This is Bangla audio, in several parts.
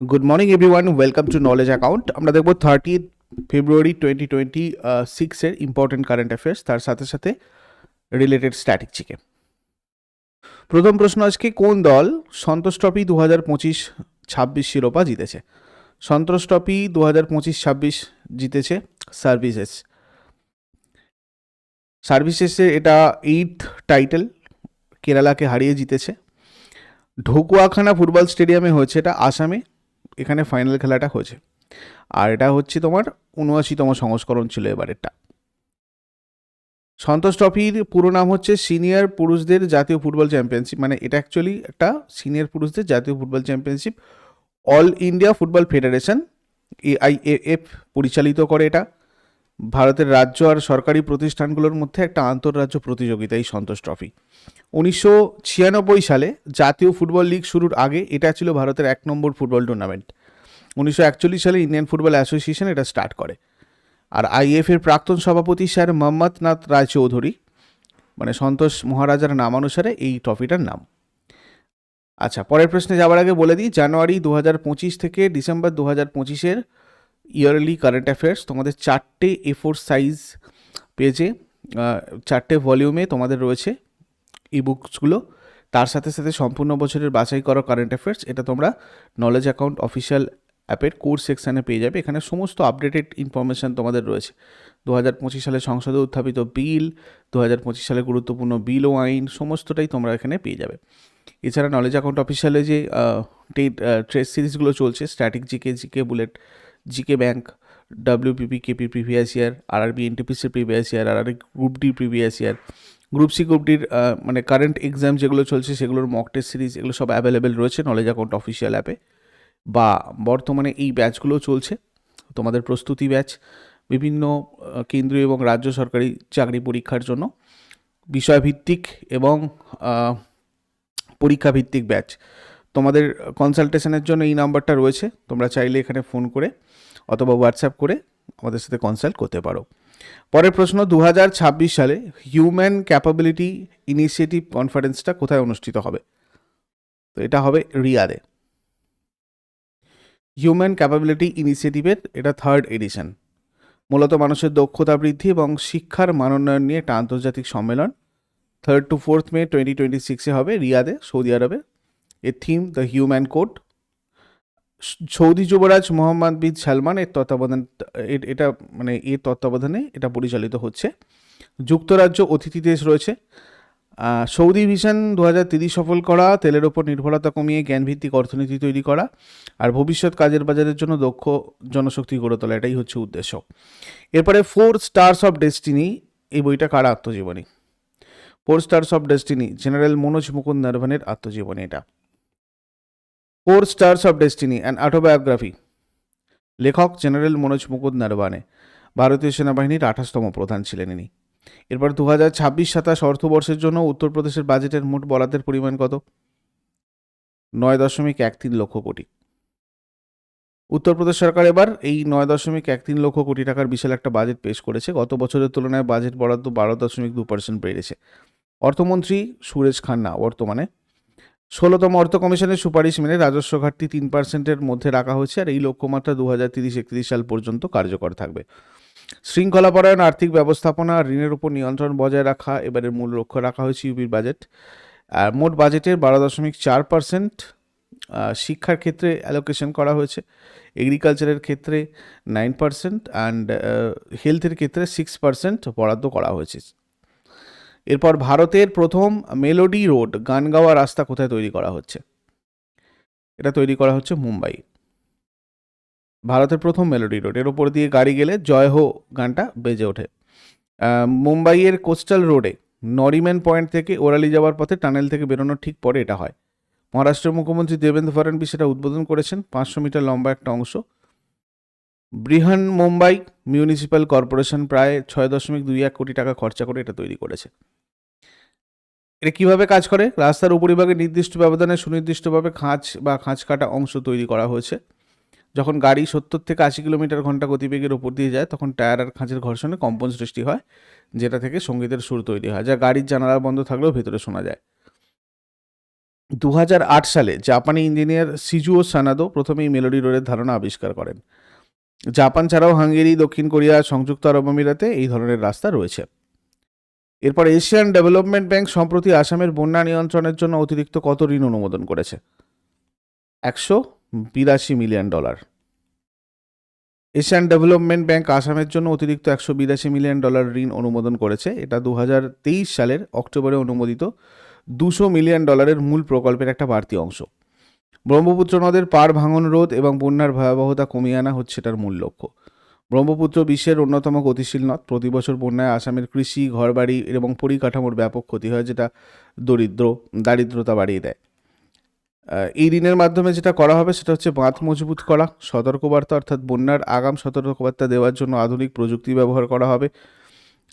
Good morning everyone, welcome to knowledge account. আমরা দেখব 30 ফেব্রুয়ারি 2026-এর ইম্পর্টেন্ট কারেন্ট অ্যাফেয়ার্স, তার সাথে সাথে রিলেটেড স্ট্যাটিক। প্রথম প্রশ্ন আজকে, কোন দল সন্তোষ ট্রফি 2025-26 শিরোপা জিতেছে? সন্তোষ ট্রফি 2025-26 জিতেছে সার্ভিসেসে এটা 8th টাইটেল, কেরালাকে হারিয়ে জিতেছে। ঢকুয়াখানা ফুটবল স্টেডিয়ামে হয়েছে, এটা আসামে, এখানে ফাইনাল খেলাটা হয়েছে। আর এটা হচ্ছে তোমার 79তম সংস্করণ ছিল এবারেরটা। সন্তোষ ট্রফির পুরো নাম হচ্ছে সিনিয়র পুরুষদের জাতীয় ফুটবল চ্যাম্পিয়নশিপ, মানে এটা অ্যাকচুয়ালি একটা সিনিয়র পুরুষদের জাতীয় football championship. All India football federation AIFF পরিচালিত করে এটা। ভারতের রাজ্য আর সরকারি প্রতিষ্ঠানগুলোর মধ্যে একটা আন্তঃরাজ্য প্রতিযোগিতা এই সন্তোষ ট্রফি। 1996 সালে জাতীয় ফুটবল লিগ শুরুর আগে এটা ছিল ভারতের 1 নম্বর ফুটবল টুর্নামেন্ট। 1941 সালে ইন্ডিয়ান ফুটবল অ্যাসোসিয়েশন এটা স্টার্ট করে। আর IF-এর প্রাক্তন সভাপতি স্যার মোহাম্মদ নাথ রায়চৌধুরী, মানে সন্তোষ মহারাজার নামানুসারে এই ট্রফিটার নাম। আচ্ছা, পরের প্রশ্নে যাওয়ার আগে বলে দিই, জানুয়ারি 2025 থেকে ডিসেম্বর 2025-এর ইয়ারলি কারেন্ট অ্যাফেয়ার্স তোমাদের 4টে A4 সাইজ পেজে, 4টে ভলিউমে তোমাদের রয়েছে ই বুকসগুলো। তার সাথে সাথে সম্পূর্ণ বছরের বাছাই করা কারেন্ট অ্যাফেয়ার্স, এটা তোমরা নলেজ অ্যাকাউন্ট অফিসিয়াল অ্যাপের কোর্স সেকশানে পেয়ে যাবে। এখানে সমস্ত আপডেটেড ইনফরমেশান তোমাদের রয়েছে। 2025 সালে সংসদে উত্থাপিত বিল, 2025 সালে গুরুত্বপূর্ণ বিল ও আইন, সমস্তটাই তোমরা এখানে পেয়ে যাবে। এছাড়া নলেজ অ্যাকাউন্ট অফিসিয়ালে যে ট্রেস সিরিজগুলো চলছে, static GK bullet, GK bank, WPP KP previous year, RRB NTPCর previous year, RRB group D previous year, group C group ডির মানে কারেন্ট এক্সাম যেগুলো চলছে সেগুলোর মক টেস্ট সিরিজ, এগুলো সব অ্যাভেলেবেল রয়েছে নলেজ অ্যাকাউন্ট অফিসিয়াল অ্যাপে। বা বর্তমানে এই ব্যাচগুলো চলছে, তোমাদের প্রস্তুতি ব্যাচ, বিভিন্ন কেন্দ্রীয় এবং রাজ্য সরকারি চাকরি পরীক্ষার জন্য বিষয়ভিত্তিক এবং পরীক্ষা ভিত্তিক ব্যাচ। তোমাদের কনসালটেশনের জন্য এই নাম্বারটা রয়েছে, তোমরা চাইলে এখানে ফোন করে অথবা হোয়াটসঅ্যাপ করে আমাদের সাথে কনসাল্ট করতে পারো। পরের প্রশ্ন, 2026 সালে হিউম্যান ক্যাপাবিলিটি ইনিশিয়েটিভ কনফারেন্সটা কোথায় অনুষ্ঠিত হবে? তো এটা হবে রিয়াদে। হিউম্যান ক্যাপাবিলিটি ইনিশিয়েটিভের এটা 3rd এডিশন। মূলত মানুষের দক্ষতা বৃদ্ধি এবং শিক্ষার মানোন্নয়ন নিয়ে একটা আন্তর্জাতিক সম্মেলন। 3rd to 4th মে 2026-এ হবে রিয়াদে, সৌদি আরবে। এর theme the human code. Saudi যুবরাজ মোহাম্মদ বিন সালমান এর তত্ত্বাবধানে এটা পরিচালিত হচ্ছে। যুক্তরাজ্য অতিথি দেশ রয়েছে। সৌদি ভিশন 2030 সফল করা, তেলের ওপর নির্ভরতা কমিয়ে জ্ঞানভিত্তিক অর্থনীতি তৈরি করা, আর ভবিষ্যৎ কাজের বাজারের জন্য দক্ষ জনশক্তি গড়ে তোলা, এটাই হচ্ছে উদ্দেশ্য। এরপরে 4 স্টার্স অফ ডেস্টিনি, এই বইটা কার আত্মজীবনী? 4 stars of destiny general Manoj Mukund নরভানের আত্মজীবনী এটা। 4 stars of destiny and autobiography, লেখক জেনারেল মনোজ মুকুন্দ নরভানে, ভারতীয় সেনাবাহিনীর 28তম প্রধান ছিলেন ইনি। এরপর 2026-27 অর্থবর্ষের জন্য উত্তরপ্রদেশের বাজেটের মোট বরাদ্দের পরিমাণ কত? 9.13 লক্ষ কোটি। উত্তরপ্রদেশ সরকার এবার এই 9.13 লক্ষ কোটি টাকার বিশাল একটা বাজেট পেশ করেছে। গত বছরের তুলনায় বাজেট বরাদ্দ 12.2% বেড়েছে। অর্থমন্ত্রী সুরেশ খান্না বর্তমানে। 16তম অর্থ কমিশনের সুপারিশ মেনে রাজস্ব ঘাটতি 3%-এর মধ্যে রাখা হয়েছে, আর এই লক্ষ্যমাত্রা 2030-31 সাল পর্যন্ত কার্যকর থাকবে। শৃঙ্খলাপরায়ণ আর্থিক ব্যবস্থাপনা আর ঋণের উপর নিয়ন্ত্রণ বজায় রাখা এবারের মূল লক্ষ্য রাখা হয়েছে ইউপির বাজেট। আর মোট বাজেটের 12.4% শিক্ষার ক্ষেত্রে অ্যালোকেশন করা হয়েছে, এগ্রিকালচারের ক্ষেত্রে 9% অ্যান্ড হেলথের ক্ষেত্রে 6% বরাদ্দ করা হয়েছে। এরপর ভারতের প্রথম মেলোডি রোড, গান গাওয়া রাস্তা কোথায় তৈরি করা হচ্ছে? এটা তৈরি করা হচ্ছে মুম্বাই। ভারতের প্রথম মেলোডি রোড, এর ওপর দিয়ে গাড়ি গেলে জয় হো গানটা বেজে ওঠে। মুম্বাইয়ের কোস্টাল রোডে নরিম্যান পয়েন্ট থেকে ওরালি যাওয়ার পথে টানেল থেকে বেরোনোর ঠিক পরে এটা হয়। মহারাষ্ট্রের মুখ্যমন্ত্রী দেবেন্দ্র ফডনবিস সেটা উদ্বোধন করেছেন। 500 মিটার লম্বা একটা অংশ। বৃহন মুম্বাই মিউনিসিপ্যাল কর্পোরেশন প্রায় 6.21 কোটি টাকা খরচা করে এটা তৈরি করেছে। এটা কীভাবে কাজ করে? রাস্তার উপরিভাগে নির্দিষ্ট ব্যবধানে সুনির্দিষ্টভাবে খাঁজ বা খাঁজ কাটা অংশ তৈরি করা হয়েছে। যখন গাড়ি 70 থেকে 80 কিলোমিটার ঘন্টা গতিবেগের উপর দিয়ে যায়, তখন টায়ার আর খাঁজের ঘর্ষণে কম্পন সৃষ্টি হয়, যেটা থেকে সঙ্গীতের সুর তৈরি হয়, যা গাড়ির জানালা বন্ধ থাকলেও ভেতরে শোনা যায়। 2008 সালে জাপানি ইঞ্জিনিয়ার শিজুও সানাদো প্রথমেই মেলোডি রোডের ধারণা আবিষ্কার করেন। জাপান ছাড়াও হাঙ্গেরি, দক্ষিণ কোরিয়া, সংযুক্ত আরব আমিরাতে এই ধরনের রাস্তা রয়েছে। এরপর এশিয়ান ডেভেলপমেন্ট ব্যাংক সম্প্রতি আসামের বন্যা নিয়ন্ত্রণের জন্য অতিরিক্ত কত ঋণ অনুমোদন করেছে? $182 মিলিয়ন। এশিয়ান ডেভেলপমেন্ট ব্যাংক আসামের জন্য অতিরিক্ত $182 মিলিয়ন ঋণ অনুমোদন করেছে। এটা 2023 সালের অক্টোবরে অনুমোদিত $200 মিলিয়ন মূল প্রকল্পের একটা বাড়তি অংশ। ব্রহ্মপুত্র নদের পাড় ভাঙন রোধ এবং বন্যার ভয়াবহতা কমিয়ে আনা হচ্ছে এটার মূল লক্ষ্য। ব্রহ্মপুত্র বিশ্বের অন্যতম গতিশীল নদ। প্রতি বছর বন্যায় আসামের কৃষি, ঘরবাড়ি এবং পরিকাঠামোর ব্যাপক ক্ষতি হয়, যেটা দারিদ্রতা বাড়িয়ে দেয়। এই ঋণের মাধ্যমে যেটা করা হবে সেটা হচ্ছে বাঁধ মজবুত করা, সতর্কবার্তা অর্থাৎ বন্যার আগাম সতর্কবার্তা দেওয়ার জন্য আধুনিক প্রযুক্তি ব্যবহার করা হবে,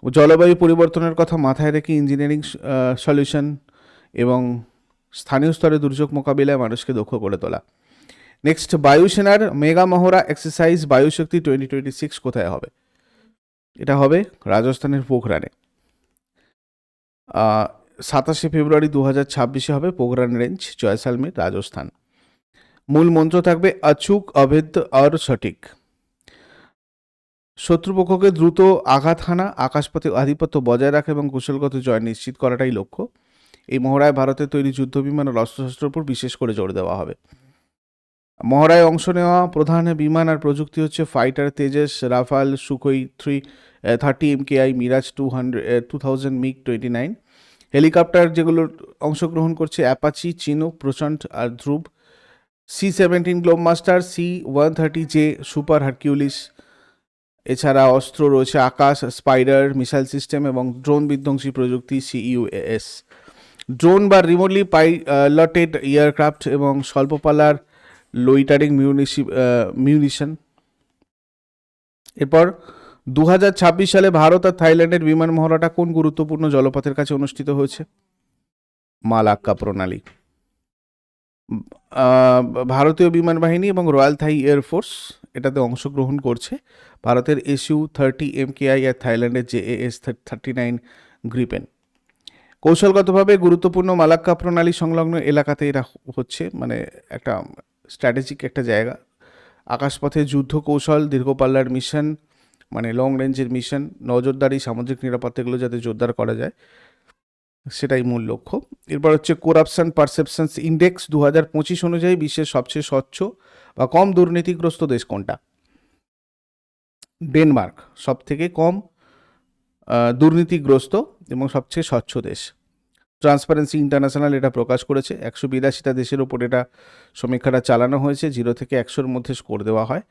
জলবায়ু পরিবর্তনের কথা মাথায় রেখে ইঞ্জিনিয়ারিং সলিউশন এবং স্থানীয় স্তরে দুর্যোগ মোকাবিলায় মানুষকে দক্ষ করে তোলা। নেক্সট, বায়ুসেনার মেগা মহড়া এক্সারসাইজ বায়ুশক্তি 2026 কোথায় হবে? এটা হবে রাজস্থানের পোখরানে। 27 ফেব্রুয়ারি 2026 হবে পোখরান রেঞ্জ, জয়সালমের, রাজস্থান। মূল মন্ত্র থাকবে অচুক, অভেদ্য আর সঠিক। শত্রুপক্ষকে দ্রুত আঘাত হানা, আকাশপথে আধিপত্য বজায় রাখা এবং কৌশলগত জয় নিশ্চিত করাটাই লক্ষ্য। এই মহড়ায় ভারতের তৈরি যুদ্ধবিমান ও অস্ত্রশস্ত্রের উপর বিশেষ করে জোর দেওয়া হবে। মহড়ায় অংশ নেওয়া প্রধান বিমান আর প্রযুক্তি হচ্ছে fighter Tejas, Rafale, Sukhoi 30 MKI, Mirage 2000 MiG-29। Helicopter যেগুলোর অংশগ্রহণ করছে অ্যাপাচি, চিনুক, প্রচণ্ড আর Dhruv. C-17 Globemaster, C-130J Super Hercules. এছাড়া অস্ত্র রয়েছে আকাশ, স্পাইডার, মিসাইল সিস্টেম এবং ড্রোন বিধ্বংসী প্রযুক্তি CUAS। ড্রোন বা রিমোটলি পাইলটেড এয়ারক্রাফট এবং স্বল্পপাল্লার লোইটারিং মিউনিশন। এরপর 2026 সালে ভারত আর থাইল্যান্ডের বিমান মহড়াটা কোন গুরুত্বপূর্ণ জলপথের কাছে অনুষ্ঠিত হয়েছে? মালাক্কা প্রণালী। ভারতীয় বিমান বাহিনী এবং রয়্যাল থাই এয়ারফোর্স এটাতে অংশগ্রহণ করছে। ভারতের SU-30 MKI আর থাইল্যান্ডের JAS-39 গ্রিপেন। কৌশলগতভাবে গুরুত্বপূর্ণ মালাক্কা প্রণালী সংলগ্ন এলাকাতে এরা হচ্ছে, মানে একটা স্ট্র্যাটেজিক একটা জায়গা। আকাশপথে যুদ্ধ কৌশল, দীর্ঘপাল্লার মিশন, মানে লং রেঞ্জের মিশন, নজরদারি, সামুদ্রিক নিরাপত্তা, এগুলো যাতে জোরদার করা যায় সেটাই মূল লক্ষ্য। এরপর হচ্ছে করাপশন পারসেপশনস ইন্ডেক্স 2025 অনুযায়ী বিশ্বের সবচেয়ে স্বচ্ছ বা কম দুর্নীতিগ্রস্ত দেশ কোনটা? ডেনমার্ক সব থেকে কম দুর্নীতিগ্রস্ত এবং সবচেয়ে স্বচ্ছ দেশ। ট্রান্সপারেন্সি ইন্টারন্যাশনাল এটা প্রকাশ করেছে। 182টা দেশের ওপর এটা সমীক্ষাটা চালানো হয়েছে। 0 থেকে 100-র মধ্যে স্কোর দেওয়া হয়।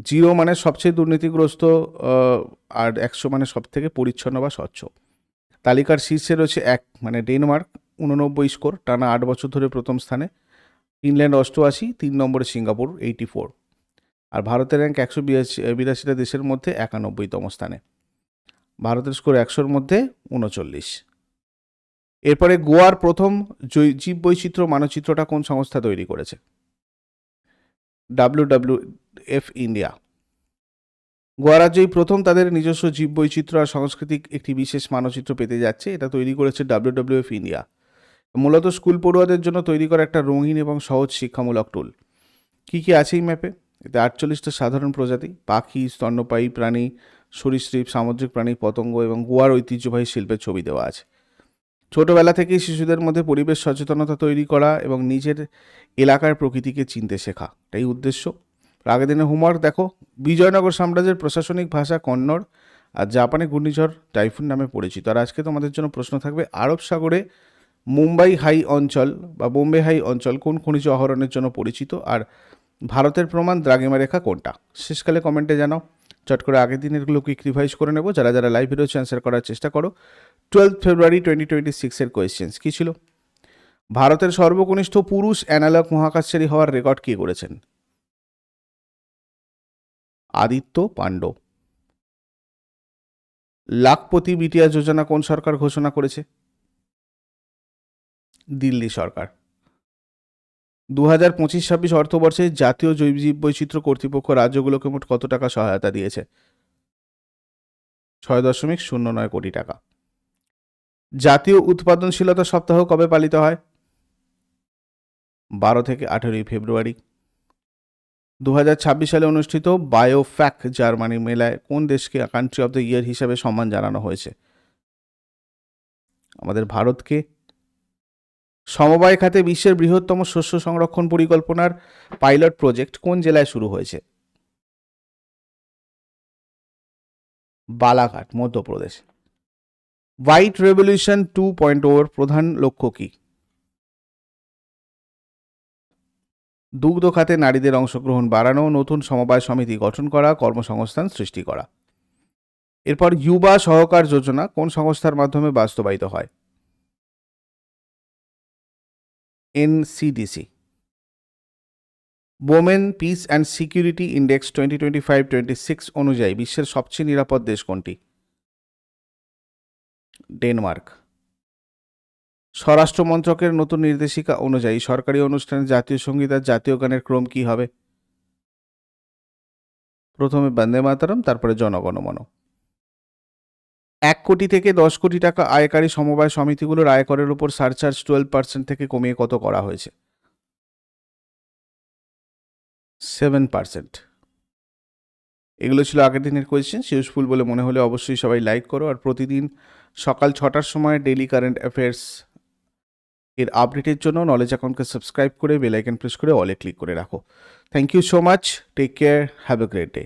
0 মানে সবচেয়ে দুর্নীতিগ্রস্ত আর 100 মানে সব থেকে পরিচ্ছন্ন বা স্বচ্ছ। তালিকার শীর্ষে রয়েছে 1 মানে ডেনমার্ক, 89 স্কোর, টানা 8 বছর ধরে প্রথম স্থানে। ফিনল্যান্ড 88, 3 নম্বরে সিঙ্গাপুর 84। আর ভারতের র্যাঙ্ক 182টা দেশের মধ্যে 91তম স্থানে। ভারতের স্কোর 100-র মধ্যে 39। এরপরে গোয়ার প্রথম জীববৈচিত্র্য মানচিত্রটা কোন সংস্থা তৈরি করেছে? WWF India. গোয়া রাজ্যই প্রথম তাদের নিজস্ব জীববৈচিত্র্য আর সাংস্কৃতিক একটি বিশেষ মানচিত্র পেতে যাচ্ছে। এটা তৈরি করেছে WWF ইন্ডিয়া। মূলত স্কুল পড়ুয়াদের জন্য তৈরি করা একটা রঙিন এবং সহজ শিক্ষামূলক টুল। কী কী আছে এই ম্যাপে? এতে 48টা সাধারণ প্রজাতি, পাখি, স্তন্যপায়ী প্রাণী, সরীসৃপ, সামুদ্রিক প্রাণী, পতঙ্গ এবং গোয়ার ঐতিহ্যবাহী শিল্পের ছবি দেওয়া আছে। ছোটবেলা থেকেই শিশুদের মধ্যে পরিবেশ সচেতনতা তৈরি করা এবং নিজের এলাকার প্রকৃতিকে চিনতে শেখা, এটাই উদ্দেশ্য। আগের দিনের হোমওয়ার্ক দেখো, বিজয়নগর সাম্রাজ্যের প্রশাসনিক ভাষা কন্নড় আর জাপানে ঘূর্ণিঝড় টাইফুন নামে পরিচিত। আর আজকে তোমাদের জন্য প্রশ্ন থাকবে, আরব সাগরে মুম্বাই হাই অঞ্চল বা বোম্বে হাই অঞ্চল কোন খনিজ আহরণের জন্য পরিচিত? আর ভারতের প্রমাণ দ্রাঘিমা রেখা কোনটা? শেষকালে কমেন্টে জানাও। চট করে আগের দিনেরগুলো কুইক রিভাইজ করে নেবো। যারা যারা লাইভ রয়েছে অ্যান্সার করার চেষ্টা করো। 12 ফেব্রুয়ারি 2026 কোয়েশ্চেন্স কী ছিল? ভারতের সর্বকনিষ্ঠ পুরুষ অ্যানালগ মহাকাশচারী হওয়ার রেকর্ড কে করেছেন? আদিত্য পাণ্ডো। লাখপতি বিটিয়া যোজনা কোন সরকার ঘোষণা করেছে? দিল্লি সরকার। 2025-26 অর্থবর্ষে জাতীয় জৈব বৈচিত্র্য কর্তৃপক্ষ রাজ্যগুলোকে মোট কত টাকা সহায়তা দিয়েছে? 6.09 কোটি টাকা। জাতীয় উৎপাদনশীলতা সপ্তাহ কবে পালিত হয়? 12 থেকে 18 ফেব্রুয়ারি। 2026 সালে অনুষ্ঠিত বায়োফ্যাক জার্মানি মেলায় কোন দেশকে কান্ট্রি অফ দ্য ইয়ার হিসাবে সম্মান জানানো হয়েছে? আমাদের ভারতকে। সমবায় খাতে বিশ্বের বৃহত্তম শস্য সংরক্ষণ পরিকল্পনার পাইলট প্রজেক্ট কোন জেলায় শুরু হয়েছে? বালাঘাট, মধ্যপ্রদেশ। হোয়াইট রেভলিউশন 2.0 এর প্রধান লক্ষ্য কি? দুগ্ধ খাতে নারীদের অংশগ্রহণ বাড়ানো, নতুন সমবায় সমিতি গঠন করা, কর্মসংস্থান সৃষ্টি করা। এরপর যুবা সহকার যোজনা কোন সংস্থার মাধ্যমে বাস্তবায়িত হয়? NCDC। Women piece and security index 2025-26 অনুযায়ী বিশ্বের সবচেয়ে নিরাপদ দেশ কোনটি? ডেনমার্ক। স্বরাষ্ট্র মন্ত্রকের নতুন নির্দেশিকা অনুযায়ী সরকারি অনুষ্ঠানে জাতীয় সঙ্গীত আর জাতীয় গানের ক্রম কি হবে? প্রথমে বন্দে মাতরম, তারপরে জনগণমন। 1 কোটি থেকে 10 কোটি টাকা আয়কারী সমবায় সমিতিগুলোর আয়করের উপর সারচার্জ 12% থেকে কমিয়ে কত করা হয়েছে? 7%। এগুলো ছিল আগের দিনের কোয়েশ্চেন। ইউজফুল বলে মনে হলে অবশ্যই সবাই লাইক করো, আর প্রতিদিন সকাল 6টার সময় ডেইলি কারেন্ট অ্যাফেয়ার্স এর আপডেটের জন্য নলেজ অ্যাকাউন্টকে সাবস্ক্রাইব করে বেল আইকন প্রেস করে অলে ক্লিক করে রাখো। Thank you so much, take care, have a great day.